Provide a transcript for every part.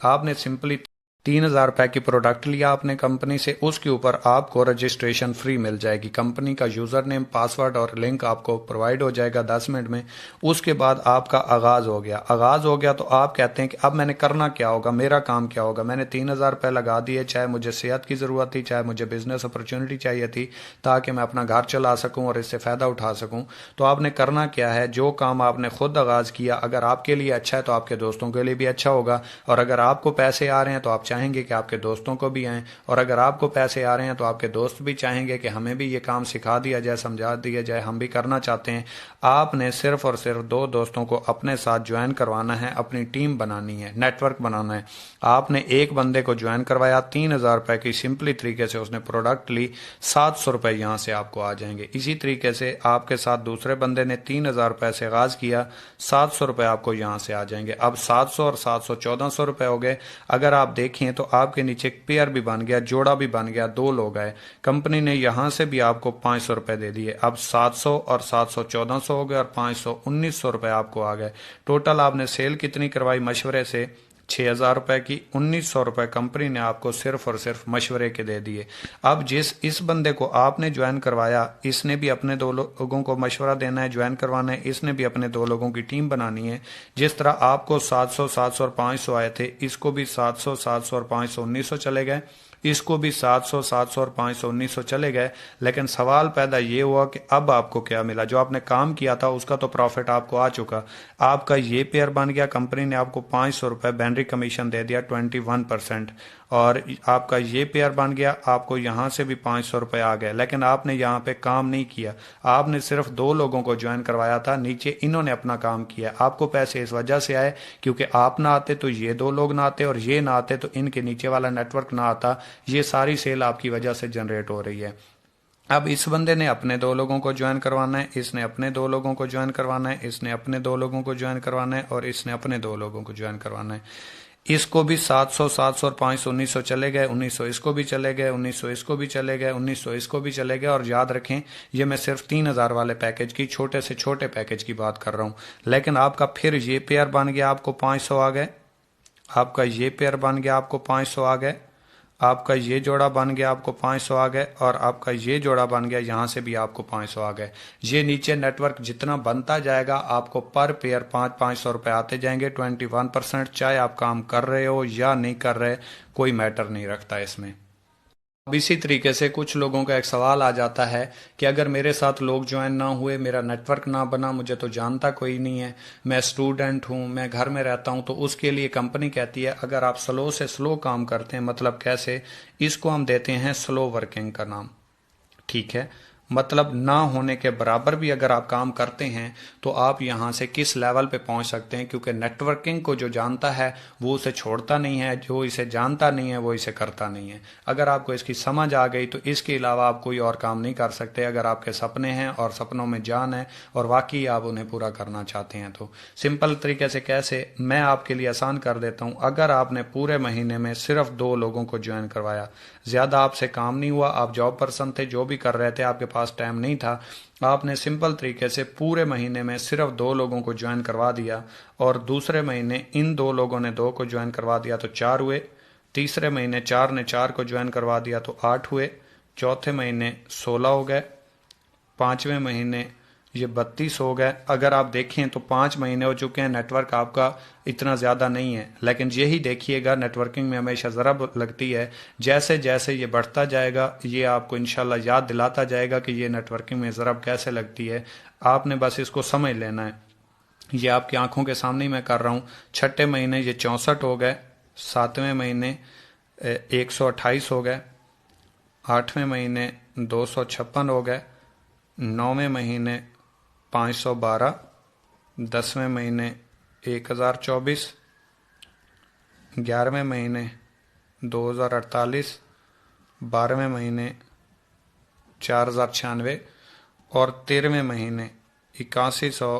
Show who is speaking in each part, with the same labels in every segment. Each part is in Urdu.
Speaker 1: آپ نے سمپلی 3,000 روپے کی پروڈکٹ لیا اپنے کمپنی سے، اس کے اوپر آپ کو رجسٹریشن فری مل جائے گی، کمپنی کا یوزر نیم، پاسورڈ اور لنک آپ کو پرووائڈ ہو جائے گا 10 منٹ میں۔ اس کے بعد آپ کا آغاز ہو گیا، آغاز ہو گیا تو آپ کہتے ہیں کہ اب میں نے کرنا کیا ہوگا، میرا کام کیا ہوگا۔ میں نے 3,000 روپے لگا دیے، چاہے مجھے صحت کی ضرورت تھی، چاہے مجھے بزنس اپرچونٹی چاہیے تھی تاکہ میں اپنا گھر چلا سکوں اور اس سے فائدہ اٹھا سکوں، تو آپ نے کرنا کیا ہے، جو کام آپ نے خود آغاز کیا اگر آپ کے لیے اچھا ہے تو آپ کے دوستوں کے لیے بھی اچھا ہوگا، اور اگر آپ کو پیسے آ رہے ہیں تو آپ چاہیں گے کہ آپ کے دوستوں کو بھی آئیں، اور اگر آپ کو پیسے آ رہے ہیں تو آپ کے دوست بھی چاہیں گے کہ ہمیں بھی یہ کام سکھا دیا جائے، سمجھا دیا جائے، ہم بھی کرنا چاہتے ہیں۔ آپ نے صرف اور صرف 2 دوستوں کو اپنے ساتھ جوائن کروانا ہے، اپنی ٹیم بنانی ہے، نیٹ ورک بنانا ہے۔ آپ نے ایک بندے کو جوائن کروایا، 3,000 روپے کی سمپلی طریقے سے اس نے پروڈکٹ لی، 700 روپے یہاں سے آپ کو آ جائیں گے۔ اسی طریقے سے آپ کے ساتھ دوسرے بندے نے 3,000 روپے سے آغاز کیا، 700 روپے آپ کو یہاں سے آ جائیں گے۔ اب 700 اور 700 1400 روپے ہو گئے۔ اگر آپ دیکھیں تو آپ کے نیچے ایک پیئر بھی بن گیا، جوڑا بھی بن گیا، 2 لوگ آئے، کمپنی نے یہاں سے بھی آپ کو 500 روپے دے دیے۔ اب 700 اور 700 1400 ہو گئے، اور 500 1900 روپے آپ کو آ گئے۔ ٹوٹل آپ نے سیل کتنی کروائی مشورے سے؟ 6,000 روپے کی، 1900 روپے کمپنی نے آپ کو صرف اور صرف مشورے کے دے دیے۔ اب اس بندے کو آپ نے جوائن کروایا، اس نے بھی اپنے 2 لوگوں کو مشورہ دینا ہے، جوائن کروانا ہے، اس نے بھی اپنے 2 لوگوں کی ٹیم بنانی ہے۔ جس طرح آپ کو 700 700 اور 500 آئے تھے، اس کو بھی 700 700 اور 500 1900 چلے گئے، اس کو بھی 700 700 اور 500 1900 چلے گئے۔ لیکن سوال پیدا یہ ہوا کہ اب آپ کو کیا ملا؟ جو آپ نے کام کیا تھا اس کا تو پروفٹ آپ کو آ چکا، آپ کا یہ پیئر بن گیا، کمپنی نے آپ کو 500 روپے بینری کمیشن دے دیا 21%، اور آپ کا یہ پیئر بن گیا، آپ کو یہاں سے بھی 500 روپے آ گئے۔ لیکن آپ نے یہاں پہ کام نہیں کیا، آپ نے صرف 2 لوگوں کو جوائن کروایا تھا، نیچے انہوں نے اپنا کام کیا۔ آپ کو پیسے اس وجہ سے آئے کیونکہ آپ نہ آتے تو یہ 2 لوگ نہ آتے، اور یہ نہ آتے تو ان کے نیچے والا نیٹ ورک نہ آتا۔ یہ ساری سیل آپ کی وجہ سے جنریٹ ہو رہی ہے۔ اب اس بندے نے اپنے 2 لوگوں کو جوائن کروانا ہے، اس نے اپنے 2 لوگوں کو جوائن کروانا ہے، اس نے اپنے 2 لوگوں کو جوائن کروانا ہے، اور اس نے اپنے 2 لوگوں کو جوائن کروانا ہے۔ اس کو بھی 700 700 اور 500 1900 چلے گئے، 1900 اس کو بھی چلے گئے، 1900 اس کو بھی چلے گئے، 1900 اس کو بھی چلے گئے۔ اور یاد رکھیں یہ میں صرف 3,000 والے پیکج کی چھوٹے سے چھوٹے پیکج کی بات کر رہا ہوں۔ لیکن آپ کا پھر یہ پیئر بن گیا، آپ کو 500 آ گئے، آپ کا یہ پیئر بن گیا، آپ کو 500 آ گئے، آپ کا یہ جوڑا بن گیا، آپ کو 500 آ گئے، اور آپ کا یہ جوڑا بن گیا، یہاں سے بھی آپ کو 500 آ گئے۔ یہ نیچے نیٹ ورک جتنا بنتا جائے گا آپ کو پر پیئر 500 روپے آتے جائیں گے، 21%، چاہے آپ کام کر رہے ہو یا نہیں کر رہے، کوئی میٹر نہیں رکھتا اس میں۔ اب اسی طریقے سے کچھ لوگوں کا ایک سوال آ جاتا ہے کہ اگر میرے ساتھ لوگ جوائن نہ ہوئے، میرا نیٹ ورک نہ بنا، مجھے تو جانتا کوئی نہیں ہے، میں اسٹوڈنٹ ہوں، میں گھر میں رہتا ہوں، تو اس کے لیے کمپنی کہتی ہے اگر آپ سلو سے سلو کام کرتے ہیں، مطلب کیسے؟ اس کو ہم دیتے ہیں سلو ورکنگ کا نام، ٹھیک ہے؟ مطلب نہ ہونے کے برابر بھی اگر آپ کام کرتے ہیں تو آپ یہاں سے کس لیول پہ پہنچ سکتے ہیں، کیونکہ نیٹ ورکنگ کو جو جانتا ہے وہ اسے چھوڑتا نہیں ہے، جو اسے جانتا نہیں ہے وہ اسے کرتا نہیں ہے۔ اگر آپ کو اس کی سمجھ آ گئی تو اس کے علاوہ آپ کوئی اور کام نہیں کر سکتے، اگر آپ کے سپنے ہیں اور سپنوں میں جان ہے اور واقعی آپ انہیں پورا کرنا چاہتے ہیں تو۔ سمپل طریقے سے کیسے، میں آپ کے لیے آسان کر دیتا ہوں۔ اگر آپ نے پورے مہینے میں صرف 2 لوگوں کو جوائن کروایا، زیادہ آپ سے کام نہیں ہوا، آپ جاب پرسن تھے، جو بھی کر رہے تھے آپ کے پاس ٹائم نہیں تھا، آپ نے سمپل طریقے سے پورے مہینے میں صرف 2 لوگوں کو جوائن کروا دیا، اور دوسرے مہینے ان 2 لوگوں نے 2 کو جوائن کروا دیا تو 4 ہوئے، تیسرے مہینے 4 نے 4 کو جوائن کروا دیا تو 8 ہوئے، چوتھے مہینے 16 ہو گئے، پانچویں مہینے یہ 32 ہو گئے۔ اگر آپ دیکھیں تو 5 مہینے ہو چکے ہیں، نیٹ ورک آپ کا اتنا زیادہ نہیں ہے، لیکن یہی دیکھیے گا نیٹ ورکنگ میں ہمیشہ ضرب لگتی ہے، جیسے جیسے یہ بڑھتا جائے گا یہ آپ کو انشاءاللہ یاد دلاتا جائے گا کہ یہ نیٹ ورکنگ میں ضرب کیسے لگتی ہے۔ آپ نے بس اس کو سمجھ لینا ہے۔ یہ آپ کی آنکھوں کے سامنے ہی میں کر رہا ہوں۔ چھٹے مہینے یہ 64 ہو گئے، ساتویں مہینے 128 ہو گئے، آٹھویں مہینے 256 ہو گئے، نویں مہینے 512، 10ویں مہینے 1024، 11ویں مہینے 2048، 12ویں مہینے 4096، اور 13ویں مہینے 8192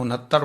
Speaker 1: 69